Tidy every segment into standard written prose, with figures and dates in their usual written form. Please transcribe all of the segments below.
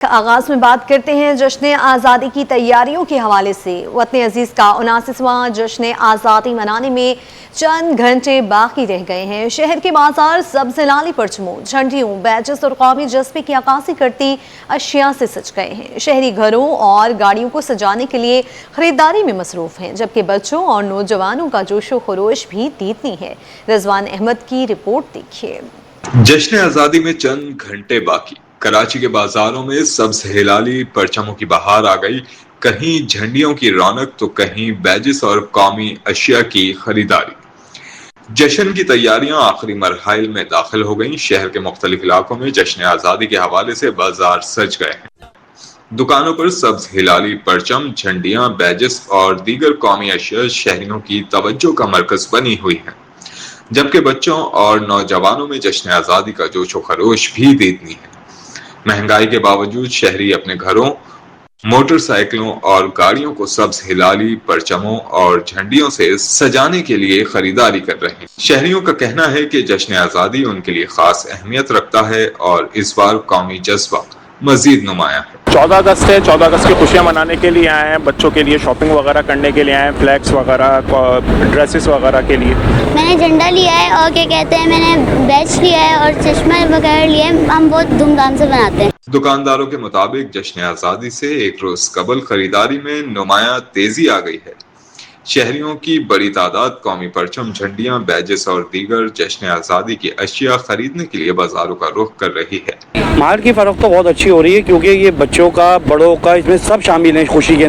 آغاز میں بات کرتے ہیں جشن آزادی کی تیاریوں کے حوالے سے۔ وطن عزیز کا 79واں جشن آزادی منانے میں چند گھنٹے باقی رہ گئے ہیں۔ شہر کے بازار سبز لالی پرچموں، جھنڈیوں، بیجز اور قومی جذبے کی عکاسی کرتی اشیاء سے سج گئے ہیں۔ شہری گھروں اور گاڑیوں کو سجانے کے لیے خریداری میں مصروف ہیں، جبکہ بچوں اور نوجوانوں کا جوش و خروش بھی دیدنی ہے۔ رضوان احمد کی رپورٹ دیکھیے۔ جشن آزادی میں چند گھنٹے باقی، کراچی کے بازاروں میں سبز ہلالی پرچموں کی بہار آ گئی۔ کہیں جھنڈیوں کی رونق تو کہیں بیجز اور قومی اشیاء کی خریداری۔ جشن کی تیاریاں آخری مراحل میں داخل ہو گئیں۔ شہر کے مختلف علاقوں میں جشن آزادی کے حوالے سے بازار سج گئے ہیں۔ دکانوں پر سبز ہلالی پرچم، جھنڈیاں، بیجز اور دیگر قومی اشیاء شہریوں کی توجہ کا مرکز بنی ہوئی ہیں، جبکہ بچوں اور نوجوانوں میں جشن آزادی کا جوش و خروش بھی دیدنی ہے۔ مہنگائی کے باوجود شہری اپنے گھروں، موٹر سائیکلوں اور گاڑیوں کو سبز ہلالی پرچموں اور جھنڈیوں سے سجانے کے لیے خریداری کر رہے ہیں۔ شہریوں کا کہنا ہے کہ جشن آزادی ان کے لیے خاص اہمیت رکھتا ہے اور اس بار قومی جذبہ مزید نمایاں ہے۔ 14 اگست ہے، 14 اگست کی خوشیاں منانے کے لیے آئے ہیں، بچوں کے لیے شاپنگ وغیرہ کرنے کے لیے آئے ہیں، فلیکس وغیرہ، ڈریسز وغیرہ کے لیے۔ میں نے جھنڈا لیا ہے اور کیا کہتے ہیں، میں نے بیچ لیا ہے اور چشمہ وغیرہ لیا ہے۔ ہم بہت دھوم دھام سے مناتے ہیں۔ دکانداروں کے مطابق جشن آزادی سے ایک روز قبل خریداری میں نمایاں تیزی آ گئی ہے۔ شہریوں کی بڑی تعداد قومی پرچم، جھنڈیاں، بیجز اور دیگر جشن آزادی کی اشیاء خریدنے کے لیے بازاروں کا رخ کر رہی ہے۔ مارکیٹ کی فروخت تو بہت اچھی ہو رہی ہے، کیونکہ یہ بچوں کا، بڑوں کا، اس میں سب شامل ہیں۔ خوشی کے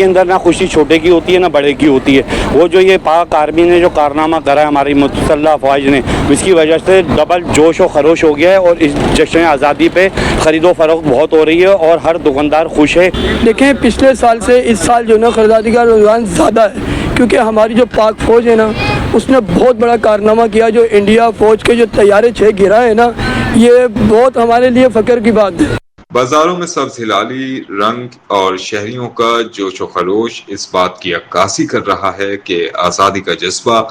اندر نہ خوشی چھوٹے کی ہوتی ہے نہ بڑے کی ہوتی ہے۔ وہ جو یہ پاک آرمی نے جو کارنامہ کرا ہے ہماری مسلح افواج نے، اس کی وجہ سے ڈبل جوش و خروش ہو گیا ہے اور اس جشن آزادی پہ خرید و فروخت بہت ہو رہی ہے اور ہر دکاندار خوش ہے۔ دیکھیں، پچھلے سال سے اس سال جو ہے نا خریداری کا رجحان زیادہ ہے، کیونکہ ہماری جو پاک فوج ہے نا، اس نے بہت بڑا کارنامہ کیا۔ جو انڈیا فوج کے جو طیارے 6 گرا ہے نا، یہ بہت ہمارے لیے فخر کی بات ہے۔ بازاروں میں سبز ہلالی رنگ اور شہریوں کا جوش و خروش اس بات کی عکاسی کر رہا ہے کہ آزادی کا جذبہ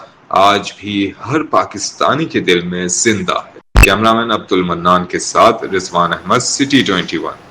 آج بھی ہر پاکستانی کے دل میں زندہ ہے۔ کیمرامین عبد المنان کے ساتھ رضوان احمد، سٹی 21۔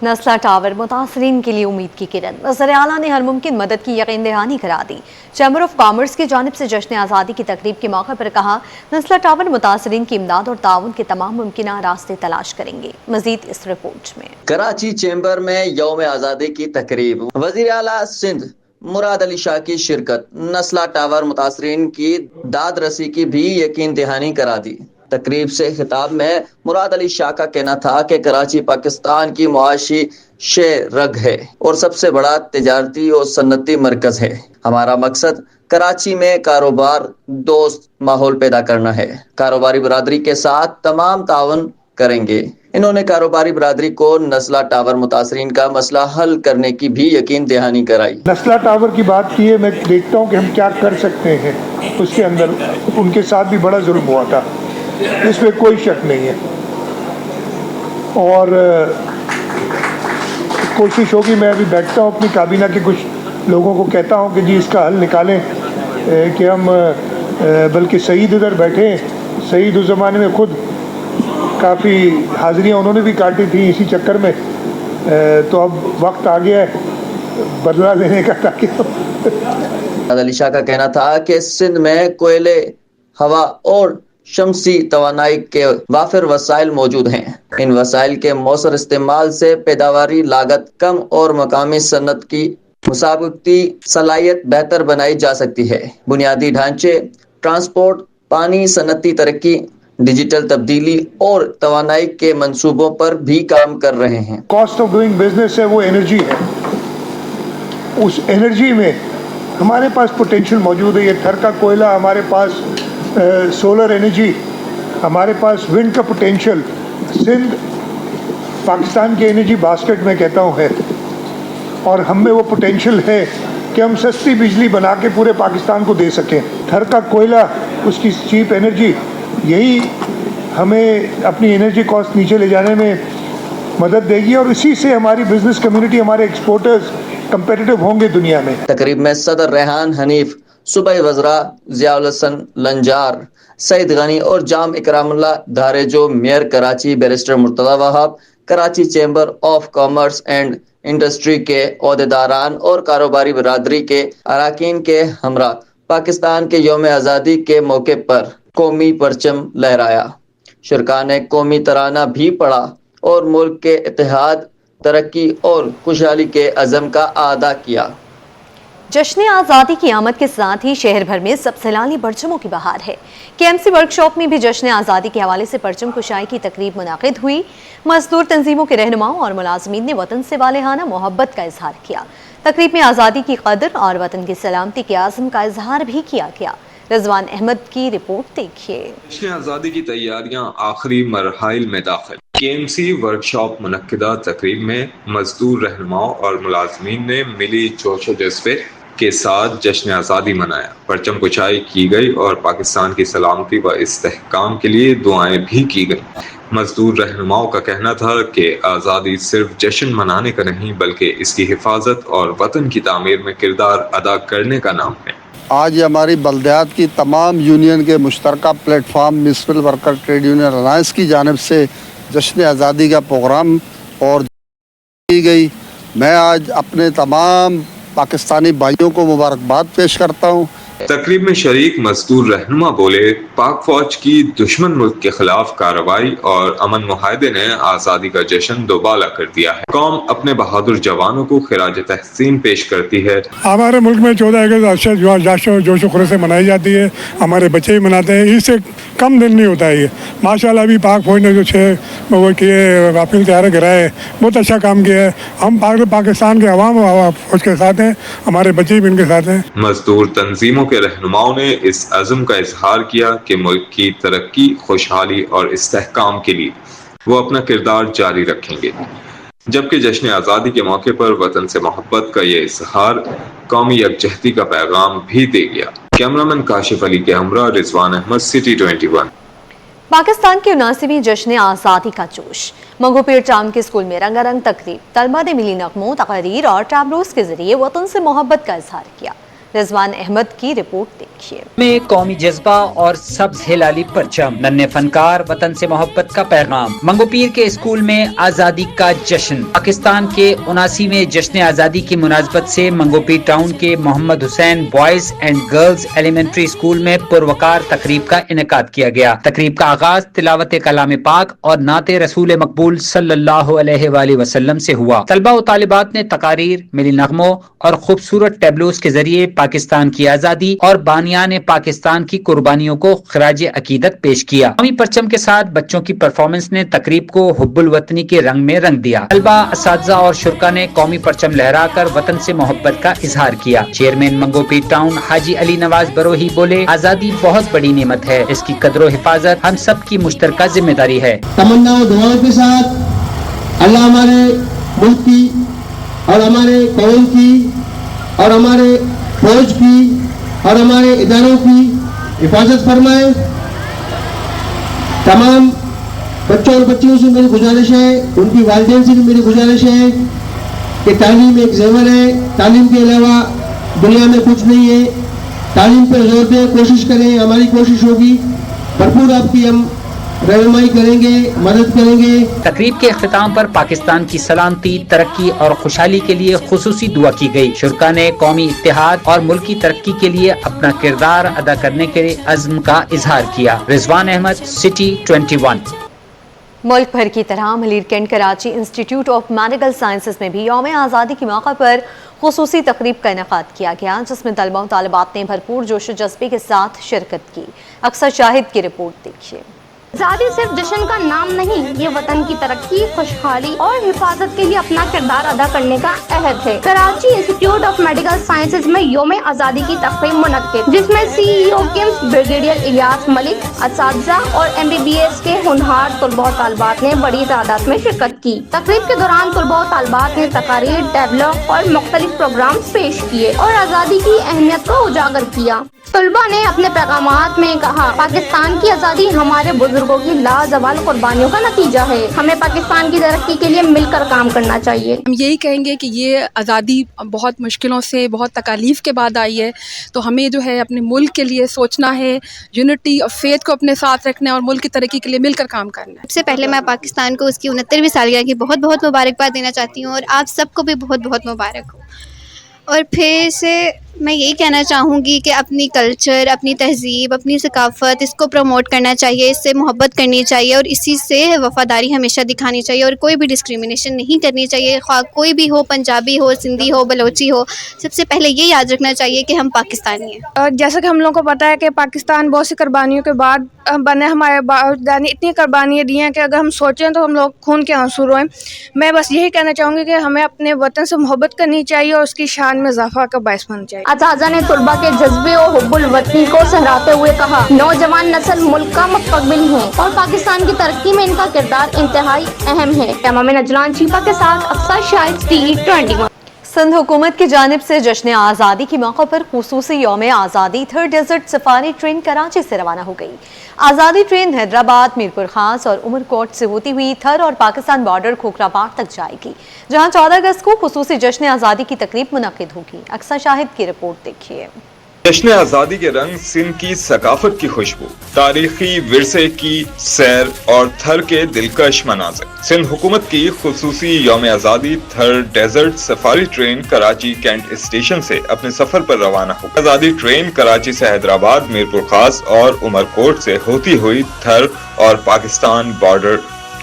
نسلا ٹاور متاثرین کے لیے امید کی کرن۔ وزیر اعلیٰ نے ہر ممکن مدد کی یقین دہانی کرا دی۔ چیمبر آف کامرس کی جانب سے جشن آزادی کی تقریب کے موقع پر کہا، نسلا ٹاور متاثرین کی امداد اور تعاون کے تمام ممکنہ راستے تلاش کریں گے۔ مزید اس رپورٹ میں۔ کراچی چیمبر میں یوم آزادی کی تقریب، وزیر اعلیٰ سندھ مراد علی شاہ کی شرکت، نسلا ٹاور متاثرین کی داد رسی کی بھی یقین دہانی کرا دی۔ تقریب سے خطاب میں مراد علی شاہ کا کہنا تھا کہ کراچی پاکستان کی معاشی شہ رگ ہے اور سب سے بڑا تجارتی اور صنعتی مرکز ہے۔ ہمارا مقصد کراچی میں کاروبار دوست ماحول پیدا کرنا ہے۔ کاروباری برادری کے ساتھ تمام تعاون کریں گے۔ انہوں نے کاروباری برادری کو نسلا ٹاور متاثرین کا مسئلہ حل کرنے کی بھی یقین دہانی کرائی۔ نسلا ٹاور کی بات کی ہے، میں دیکھتا ہوں کہ ہم کیا کر سکتے ہیں۔ اس کے اندر ان کے ساتھ بھی بڑا ظلم ہوا تھا، اس میں کوئی شک نہیں ہے، اور کوشش ہوگی، میں ابھی بیٹھتا ہوں اپنی کابینہ کے کچھ لوگوں کو کہتا ہوں کہ جی اس کا حل نکالیں، کہ ہم بلکہ سعید ادھر بیٹھے ہیں، سعید اس زمانے میں خود کافی حاضریاں انہوں نے بھی کاٹی تھیں اسی چکر میں، تو اب وقت آ گیا ہے بدلہ لینے کا۔ تاکہ علی شاہ کا کہنا تھا کہ سندھ میں کوئلے، ہوا اور شمسی توانائی کے وافر وسائل موجود ہیں۔ ان وسائل کے مؤثر استعمال سے پیداواری لاگت کم اور مقامی صنعت کی مسابقتی صلاحیت بہتر بنائی جا سکتی ہے۔ بنیادی ڈھانچے، ٹرانسپورٹ، پانی، صنعتی ترقی، ڈیجیٹل تبدیلی اور توانائی کے منصوبوں پر بھی کام کر رہے ہیں۔ کاسٹ آف ڈوئنگ بزنس ہے وہ انرجی ہے، اس انرجی میں ہمارے پاس پوٹینشیل موجود ہے۔ یہ تھر کا کوئلہ، ہمارے پاس سولر انرجی، ہمارے پاس ونڈ کا پوٹینشیل، سندھ پاکستان کی انرجی باسکٹ میں کہتا ہوں ہے، اور ہم میں وہ پوٹینشیل ہے کہ ہم سستی بجلی بنا کے پورے پاکستان کو دے سکیں۔ تھر کا کوئلہ، اس کی چیپ انرجی، یہی ہمیں اپنی انرجی کاسٹ نیچے لے جانے میں مدد دے گی، اور اسی سے ہماری بزنس کمیونٹی، ہمارے ایکسپورٹرز کمپیٹیٹو ہوں گے دنیا میں۔ تقریب میں صدر ریحان حنیف، صوبائی وزراء ضیاء الحسن لنجار، سعید غنی اور جام اکرام اللہ دھارے، جو mayor Karachi barrister Murtaza Wahab, Karachi chamber of commerce and industry کے عہدیداران اور کاروباری برادری کے اراکین کے ہمراہ پاکستان کے یوم آزادی کے موقع پر قومی پرچم لہرایا۔ شرکاء نے قومی ترانہ بھی پڑھا اور ملک کے اتحاد، ترقی اور خوشحالی کے عزم کا اعادہ کیا۔ جشن آزادی کی آمد کے ساتھ ہی شہر بھر میں سب سیلالی پرچموں کی بہار ہے۔ KMC ورک شاپ میں بھی جشن آزادی کے حوالے سے پرچم کشائی کی تقریب منعقد ہوئی۔ مزدور تنظیموں کے رہنماؤں اور ملازمین نے وطن سے والہانہ محبت کا اظہار کیا۔ تقریب میں آزادی کی قدر اور وطن کی سلامتی کے عزم کا اظہار بھی کیا گیا۔ رضوان احمد کی رپورٹ دیکھیے۔ جشن آزادی کی تیاریاں آخری مراحل میں داخل۔ KMC ورک شاپ منعقدہ تقریب میں مزدور رہنماؤں اور ملازمین نے ملی جوش و جذبے کے ساتھ جشن آزادی منایا۔ پرچم کشائی کی گئی اور پاکستان کی سلامتی و استحکام کے لیے دعائیں بھی کی گئیں۔ مزدور رہنماؤں کا کہنا تھا کہ آزادی صرف جشن منانے کا نہیں بلکہ اس کی حفاظت اور وطن کی تعمیر میں کردار ادا کرنے کا نام ہے۔ آج ہماری بلدیات کی تمام یونین کے مشترکہ platform municipal worker trade union alliance کی جانب سے جشن آزادی کا پروگرام اور کی گئی۔ میں آج اپنے تمام پاکستانی بھائیوں کو مبارکباد پیش کرتا ہوں۔ تقریب میں شریک مزدور رہنما بولے، پاک فوج کی دشمن ملک کے خلاف کارروائی اور امن معاہدے نے آزادی کا جشن دوبالا کر دیا ہے۔ قوم اپنے بہادر جوانوں کو خراج تحسین پیش کرتی ہے۔ ہمارے ملک میں 14 اگست جوش و خروش سے منائی جاتی ہے، ہمارے بچے بھی مناتے ہیں، اس سے کم دن نہیں ہوتا ہے یہ۔ ماشاءاللہ ابھی پاک فوج نے جو 6 وہ کیے رافیل طیارے گرائے، بہت اچھا کام کیا ہے۔ ہم پاکستان کے عوام فوج کے ساتھ ہیں، ہمارے بچے بھی ان کے ساتھ ہیں۔ مزدور تنظیموں کے رہنماؤں نے اس عزم کا اظہار کیا کہ ملک کی ترقی، خوشحالی اور استحکام کے لیے وہ اپنا کردار جاری رکھیں گے، جبکہ جشن آزادی کے موقع پر وطن سے محبت کا یہ اظہار قومی یکجہتی کا پیغام بھی دے گیا۔ کیمرامین کاشف علی کے ہمراہ رضوان احمد، سٹی 21۔ پاکستان کے 79ویں جشن آزادی کا جوش۔ منگو پیر ٹاؤن کے اسکول میں رنگا رنگ تقریب، طلباء نے ملی نغموں، تقاریر اور ٹیبلوز کے ذریعے وطن سے محبت کا اظہار کیا۔ رضوان احمد کی رپورٹ دیکھیے۔ میں قومی جذبہ اور سبز ہلالی پرچم، ننھے فنکار، وطن سے محبت کا پیغام۔ منگو پیر کے اسکول میں آزادی کا جشن۔ پاکستان کے 79ویں جشن آزادی کی مناسبت سے منگو پیر ٹاؤن کے Muhammad Hussain boys and girls elementary school میں پروقار تقریب کا انعقاد کیا گیا۔ تقریب کا آغاز تلاوت کلام پاک اور نعت رسول مقبول صلی اللہ علیہ وآلہ وسلم سے ہوا۔ طلباء و طالبات نے تقاریر، ملی نغموں اور خوبصورت ٹیبلوز کے ذریعے پاکستان کی آزادی اور بانیان پاکستان کی قربانیوں کو خراج عقیدت پیش کیا۔ قومی پرچم کے ساتھ بچوں کی پرفارمنس نے تقریب کو حب الوطنی کے رنگ میں رنگ دیا۔ طلباء، اساتذہ اور شرکاء نے قومی پرچم لہرا کر وطن سے محبت کا اظہار کیا۔ چیئرمین منگو پیر ٹاؤن حاجی علی نواز بروہی بولے، آزادی بہت بڑی نعمت ہے، اس کی قدر و حفاظت ہم سب کی مشترکہ ذمہ داری ہے۔ تمنا و دعاؤں کے ساتھ اللہ ہمارے ملک کی اور ہمارے قوم کی اور ہمارے فوج کی اور ہمارے اداروں کی حفاظت فرمائے۔ تمام بچوں اور بچیوں سے میری گزارش ہے، ان کی والدین سے بھی میری گزارش ہے کہ تعلیم ایک زیور ہے، تعلیم کے علاوہ دنیا میں کچھ نہیں ہے۔ تعلیم پہ زور دیں، کوشش کریں، ہماری کوشش ہوگی، بھرپور آپ کی ہم رہنمائی کریں گے، مدد کریں گے۔ تقریب کے اختتام پر پاکستان کی سلامتی، ترقی اور خوشحالی کے لیے خصوصی دعا کی گئی۔ شرکاء نے قومی اتحاد اور ملکی ترقی کے لیے اپنا کردار ادا کرنے کے عزم کا اظہار کیا۔ رضوان احمد، سٹی 21۔ ملک بھر کی طرح Malir cantt Karachi institute of medical sciences میں بھی یوم آزادی کے موقع پر خصوصی تقریب کا انعقاد کیا گیا، جس میں طلباء و طالبات نے بھرپور جوش و جذبے کے ساتھ شرکت کی۔ اکثر شاہد کی رپورٹ دیکھیے۔ آزادی صرف جشن کا نام نہیں، یہ وطن کی ترقی، خوشحالی اور حفاظت کے لیے اپنا کردار ادا کرنے کا عہد ہے۔ Karachi institute of medical sciences میں یوم آزادی کی تقریب منعقد، جس میں CEO کمس بریگیڈیئر الیاس ملک، اساتذہ اور MBBS کے ہونہار طلباء و طالبات نے بڑی تعداد میں شرکت کی۔ تقریب کے دوران طلباء و طالبات نے تقاریر، ٹیبلو اور مختلف پروگرامز پیش کیے اور آزادی کی اہمیت کو اجاگر کیا۔ طلبہ نے اپنے پیغامات میں کہا پاکستان کی آزادی ہمارے بزرگوں کی لازوال قربانیوں کا نتیجہ ہے، ہمیں پاکستان کی ترقی کے لیے مل کر کام کرنا چاہیے۔ ہم یہی کہیں گے کہ یہ آزادی بہت مشکلوں سے، بہت تکالیف کے بعد آئی ہے، تو ہمیں جو ہے اپنے ملک کے لیے سوچنا ہے، یونٹی اور فیتھ کو اپنے ساتھ رکھنا ہے اور ملک کی ترقی کے لیے مل کر کام کرنا ہے۔ سب سے پہلے میں پاکستان کو اس کی 69ویں سالگرہ کی بہت بہت مبارکباد دینا چاہتی ہوں، اور آپ سب کو بھی بہت بہت مبارک ہو۔ اور پھر سے میں یہی کہنا چاہوں گی کہ اپنی کلچر، اپنی تہذیب، اپنی ثقافت، اس کو پروموٹ کرنا چاہیے، اس سے محبت کرنی چاہیے اور اسی سے وفاداری ہمیشہ دکھانی چاہیے، اور کوئی بھی ڈسکریمنیشن نہیں کرنی چاہیے، خواہ کوئی بھی ہو، پنجابی ہو، سندھی ہو، بلوچی ہو۔ سب سے پہلے یہ یاد رکھنا چاہیے کہ ہم پاکستانی ہیں۔ جیسا کہ ہم لوگوں کو پتہ ہے کہ پاکستان بہت سی قربانیوں کے بعد بنے، ہمارے یعنی اتنی قربانیاں دی ہیں کہ اگر ہم سوچیں تو ہم لوگ خون کے آنسو روئیں۔ میں بس یہی کہنا چاہوں گی کہ ہمیں اپنے وطن سے محبت کرنی چاہیے اور اس کی شان میں اضافہ کا باعث بننا چاہیے۔ اساتذہ نے طلبہ کے جذبے اور حب الوطنی کو سہراتے ہوئے کہا نوجوان نسل ملک کا مستقبل ہے اور پاکستان کی ترقی میں ان کا کردار انتہائی اہم ہے۔ تمام نجلان چیپا کے ساتھ افسر شاہد TV21۔ سندھ حکومت کی جانب سے جشن آزادی کے موقع پر خصوصی یوم آزادی third desert safari train Karachi سے روانہ ہو گئی۔ آزادی ٹرین حیدرآباد، میرپور خاص اور عمر کوٹ سے ہوتی ہوئی تھر اور پاکستان بارڈر کھوکھرا پاڑ تک جائے گی، جہاں 14 اگست کو خصوصی جشن آزادی کی تقریب منعقد ہوگی۔ اکثر شاہد کی رپورٹ دیکھیے۔ جشن آزادی کے رنگ، سندھ کی ثقافت کی خوشبو، تاریخی ورثے کی سیر اور تھر کے دلکش مناظر۔ سندھ حکومت کی خصوصی یوم آزادی Thar desert safari train Karachi cantt station سے اپنے سفر پر روانہ ہو۔ آزادی ٹرین کراچی سے حیدرآباد، میرپور خاص اور عمر کوٹ سے ہوتی ہوئی تھر اور پاکستان بارڈر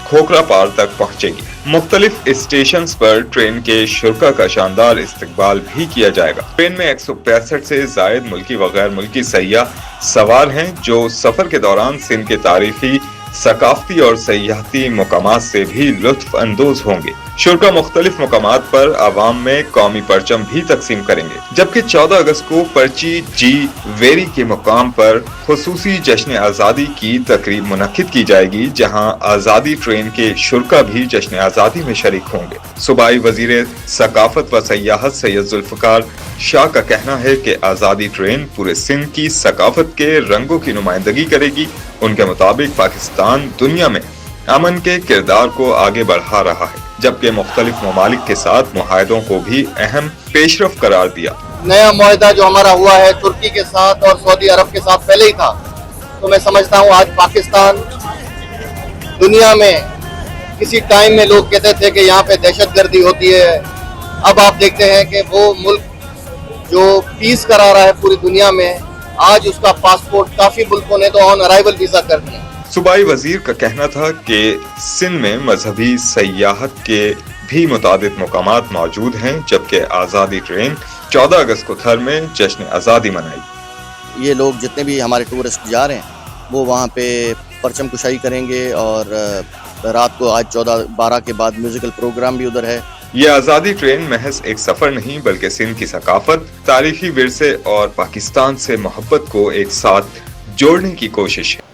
کھوکھرا پاڑ تک پہنچے گی۔ مختلف اسٹیشنز پر ٹرین کے شرکا کا شاندار استقبال بھی کیا جائے گا۔ ٹرین میں 165 سے زائد ملکی و غیر ملکی سیاح سوار ہیں، جو سفر کے دوران سندھ کے تاریخی، ثقافتی اور سیاحتی مقامات سے بھی لطف اندوز ہوں گے۔ شرکا مختلف مقامات پر عوام میں قومی پرچم بھی تقسیم کریں گے، جبکہ 14 اگست کو پرچی جی ویری کے مقام پر خصوصی جشن آزادی کی تقریب منعقد کی جائے گی، جہاں آزادی ٹرین کے شرکا بھی جشن آزادی میں شریک ہوں گے۔ صوبائی وزیر ثقافت و سیاحت سید ذوالفقار شاہ کا کہنا ہے کہ آزادی ٹرین پورے سندھ کی ثقافت کے رنگوں کی نمائندگی کرے گی۔ ان کے مطابق پاکستان دنیا میں امن کے کردار کو آگے بڑھا رہا ہے، جبکہ مختلف ممالک کے ساتھ معاہدوں کو بھی اہم پیش رفت قرار دیا۔ نیا معاہدہ جو ہمارا ہوا ہے ترکی کے ساتھ اور سعودی عرب کے ساتھ پہلے ہی تھا، تو میں سمجھتا ہوں آج پاکستان دنیا میں، کسی ٹائم میں لوگ کہتے تھے کہ یہاں پہ دہشت گردی ہوتی ہے، اب آپ دیکھتے ہیں کہ وہ ملک جو پیس کرا رہا ہے پوری دنیا میں، آج اس کا پاسپورٹ کافی ملکوں نے تو آن ارائیول ویزا کر دیا۔ صوبائی وزیر کا کہنا تھا کہ سندھ میں مذہبی سیاحت کے بھی متعدد مقامات موجود ہیں، جبکہ آزادی ٹرین 14 اگست کو تھر میں جشن آزادی منائی۔ یہ لوگ جتنے بھی ہمارے ٹورسٹ جا رہے ہیں وہ وہاں پہ پرچم کشائی کریں گے، اور رات کو آج 14-12 کے بعد میوزیکل پروگرام بھی ادھر ہے۔ یہ آزادی ٹرین محض ایک سفر نہیں، بلکہ سندھ کی ثقافت، تاریخی ورثے اور پاکستان سے محبت کو ایک ساتھ جوڑنے کی کوشش ہے۔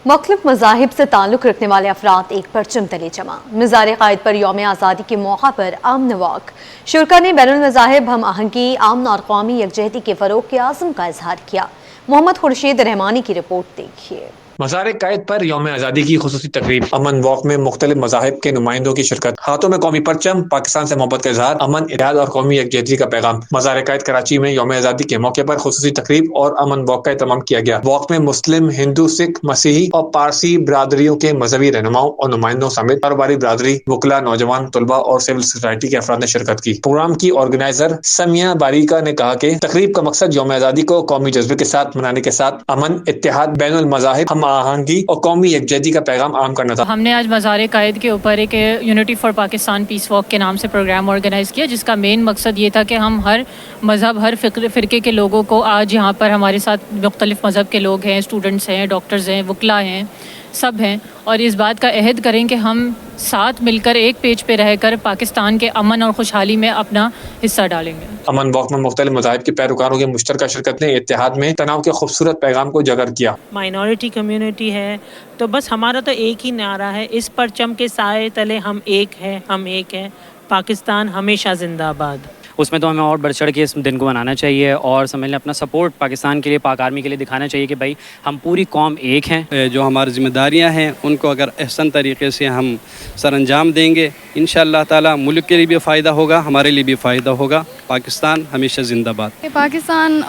مختلف مذاہب سے تعلق رکھنے والے افراد ایک پرچم تلے جمع۔ مزار قائد پر یوم آزادی کے موقع پر امن واک، شرکا نے بین المذاہب ہم آہنگی، امن اور قومی یکجہتی کے فروغ کے عزم کا اظہار کیا۔ محمد خورشید رحمانی کی رپورٹ دیکھیے۔ مزار قائد پر یوم آزادی کی خصوصی تقریب، امن واک میں مختلف مذاہب کے نمائندوں کی شرکت، ہاتھوں میں قومی پرچم، پاکستان سے محبت کا اظہار، امن، اتحاد اور قومی یکجہتی کا پیغام۔ مزار قائد کراچی میں یوم آزادی کے موقع پر خصوصی تقریب اور امن واک کا اہتمام کیا گیا۔ واک میں مسلم، ہندو، سکھ، مسیحی اور پارسی برادریوں کے مذہبی رہنماؤں اور نمائندوں سمیت کاروباری برادری، وکلاء، نوجوان، طلباء اور سول سوسائٹی کے افراد نے شرکت کی۔ پروگرام کی آرگنائزر سمیہ باریکا نے کہا کہ تقریب کا مقصد یوم آزادی کو قومی جذبے کے ساتھ منانے کے ساتھ امن، اتحاد، بین المذاہب ہم آہنگی اور قومی یکجہتی کا پیغام عام کرنا تھا۔ ہم نے آج مزار قائد کے اوپر ایک unity for Pakistan peace walk کے نام سے پروگرام آرگنائز کیا، جس کا مین مقصد یہ تھا کہ ہم ہر مذہب، ہر فرقے کے لوگوں کو، آج یہاں پر ہمارے ساتھ مختلف مذہب کے لوگ ہیں، اسٹوڈنٹس ہیں، ڈاکٹرز ہیں، وکلاء ہیں، سب ہیں، اور اس بات کا عہد کریں کہ ہم ساتھ مل کر ایک پیج پہ رہ کر پاکستان کے امن اور خوشحالی میں اپنا حصہ ڈالیں گے۔ امن واک میں مختلف مذاہب کے پیروکاروں کی مشترکہ شرکت نے اتحاد میں تناؤ کے خوبصورت پیغام کو اجاگر کیا۔ مائنورٹی کمیونٹی ہے تو بس ہمارا تو ایک ہی نعرہ ہے، اس پرچم کے سائے تلے ہم ایک ہیں، ہم ایک ہیں، پاکستان ہمیشہ زندہ باد۔ اس میں تو ہمیں اور بڑھ چڑھ کے اس دن کو منانا چاہیے اور سمجھ لیں اپنا سپورٹ پاکستان کے لیے، پاک آرمی کے لیے دکھانا چاہیے کہ بھائی ہم پوری قوم ایک ہیں. جو ہماری ذمہ داریاں ہیں ان کو اگر احسن طریقے سے ہم سر انجام دیں گے انشاءاللہ تعالی ملک کے لیے بھی فائدہ ہوگا، ہمارے لیے بھی فائدہ ہوگا. پاکستان ہمیشہ زندہ باد. پاکستان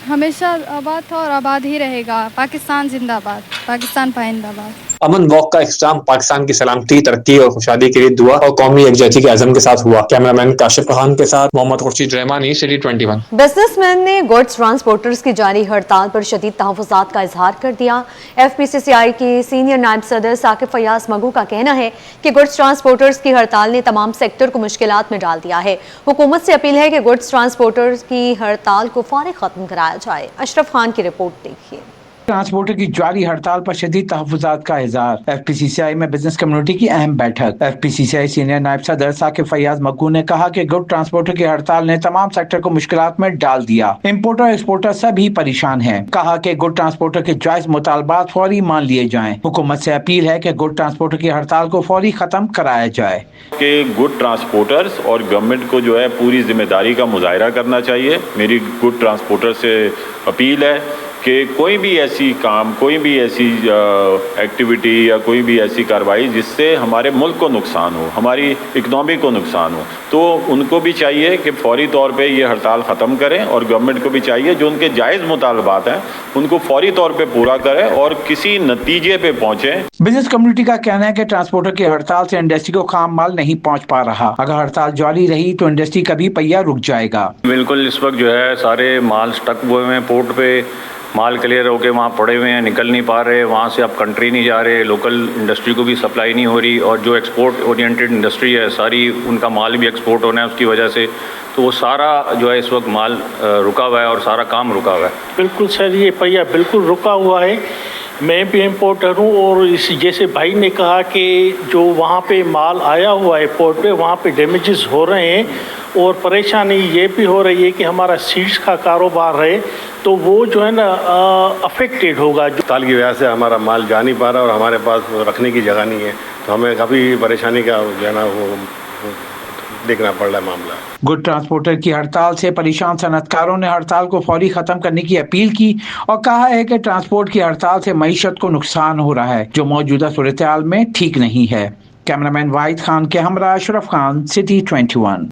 ہمیشہ آباد تھا اور آباد ہی رہے گا. پاکستان زندہ باد، پاکستان پائندہ باد. امن واک کا اختتام پاکستان کی سلامتی، ترقی اور خوشحالی کے لیے دعا اور قومی یکجہتی کے عزم کے ساتھ ہوا. کیمرامین کاشف خان کے ساتھ محمد خورشید رحمانی، سٹی 21. بزنس مین نے گڈز ٹرانسپورٹرز کی جاری ہڑتال پر شدید تحفظات کا اظہار کر دیا. ایف پی سی سی آئی کے سینئر نائب صدر ثاقب فیاض مگو کا کہنا ہے کہ گڈز ٹرانسپورٹرز کی ہڑتال نے تمام سیکٹر کو مشکلات میں ڈال دیا ہے. حکومت سے اپیل ہے کہ گڈز ٹرانسپورٹرز کی ہڑتال کو فوری ختم کرایا جائے. اشرف خان کی رپورٹ دیکھیے. ٹرانسپورٹر کی جاری ہڑتال پر شدید تحفظات کا اظہار. ایف پی سی سی آئی میں بزنس کمیونٹی کی اہم بیٹھک. ایف پی سی سی آئی سینئر نائب صدر ثاقب فیاض مگو نے کہا کہ گڈ ٹرانسپورٹر کی ہڑتال نے تمام سیکٹر کو مشکلات میں ڈال دیا. امپورٹر اور ایکسپورٹر سبھی پریشان ہیں. کہا کہ گڈ ٹرانسپورٹر کے جائز مطالبات فوری مان لیے جائیں. حکومت سے اپیل ہے کہ گڈ ٹرانسپورٹر کی ہڑتال کو فوری ختم کرایا جائے. کہ گڈ ٹرانسپورٹرز اور گورنمنٹ کو جو ہے پوری ذمہ داری کا مظاہرہ کرنا چاہیے. میری گڈ ٹرانسپورٹر سے اپیل ہے کہ کوئی بھی ایسی کام، کوئی بھی ایسی ایکٹیویٹی یا کوئی بھی ایسی کارروائی جس سے ہمارے ملک کو نقصان ہو، ہماری اکنامی کو نقصان ہو، تو ان کو بھی چاہیے کہ فوری طور پہ یہ ہڑتال ختم کریں اور گورنمنٹ کو بھی چاہیے جو ان کے جائز مطالبات ہیں ان کو فوری طور پہ پورا کریں اور کسی نتیجے پہ پہنچیں. بزنس کمیونٹی کا کہنا ہے کہ ٹرانسپورٹر کی ہڑتال سے انڈسٹری کو خام مال نہیں پہنچ پا رہا. اگر ہڑتال جاری رہی تو انڈسٹری کا بھی پہیہ رک جائے گا. بالکل اس وقت جو ہے سارے مال سٹک ہوئے ہیں پورٹ پہ، مال کلیئر ہو کے وہاں پڑے ہوئے ہیں، نکل نہیں پا رہے، وہاں سے اب کنٹری نہیں جا رہے، لوکل انڈسٹری کو بھی سپلائی نہیں ہو رہی، اور جو ایکسپورٹ اورینٹیڈ انڈسٹری ہے ساری ان کا مال بھی ایکسپورٹ ہونا ہے اس کی وجہ سے، تو وہ سارا جو ہے اس وقت مال رکا ہوا ہے اور سارا کام رکا ہوا ہے. بالکل سر، یہ پہیہ بالکل رکا ہوا ہے. میں بھی امپورٹر ہوں اور جیسے بھائی نے کہا کہ جو وہاں پہ مال آیا ہوا ہے پورٹ پہ وہاں پہ ڈیمیجز ہو رہے ہیں اور پریشانی یہ بھی ہو رہی ہے کہ ہمارا سیڈز کا کاروبار ہے تو وہ جو ہے نا افیکٹڈ ہوگا. ہڑتال کی وجہ سے ہمارا مال جا نہیں پا رہا اور ہمارے پاس رکھنے کی جگہ نہیں ہے، تو ہمیں کافی پریشانی کا جو ہے نا وہ دیکھنا پڑ رہا ہے معاملہ. گڈ ٹرانسپورٹر کی ہڑتال سے پریشان صنعت کاروں نے ہڑتال کو فوری ختم کرنے کی اپیل کی اور کہا ہے کہ ٹرانسپورٹ کی ہڑتال سے معیشت کو نقصان ہو رہا ہے جو موجودہ صورتحال میں ٹھیک نہیں ہے. کیمرامین واحد خان کے ہمراہ اشرف خان، سٹی 21.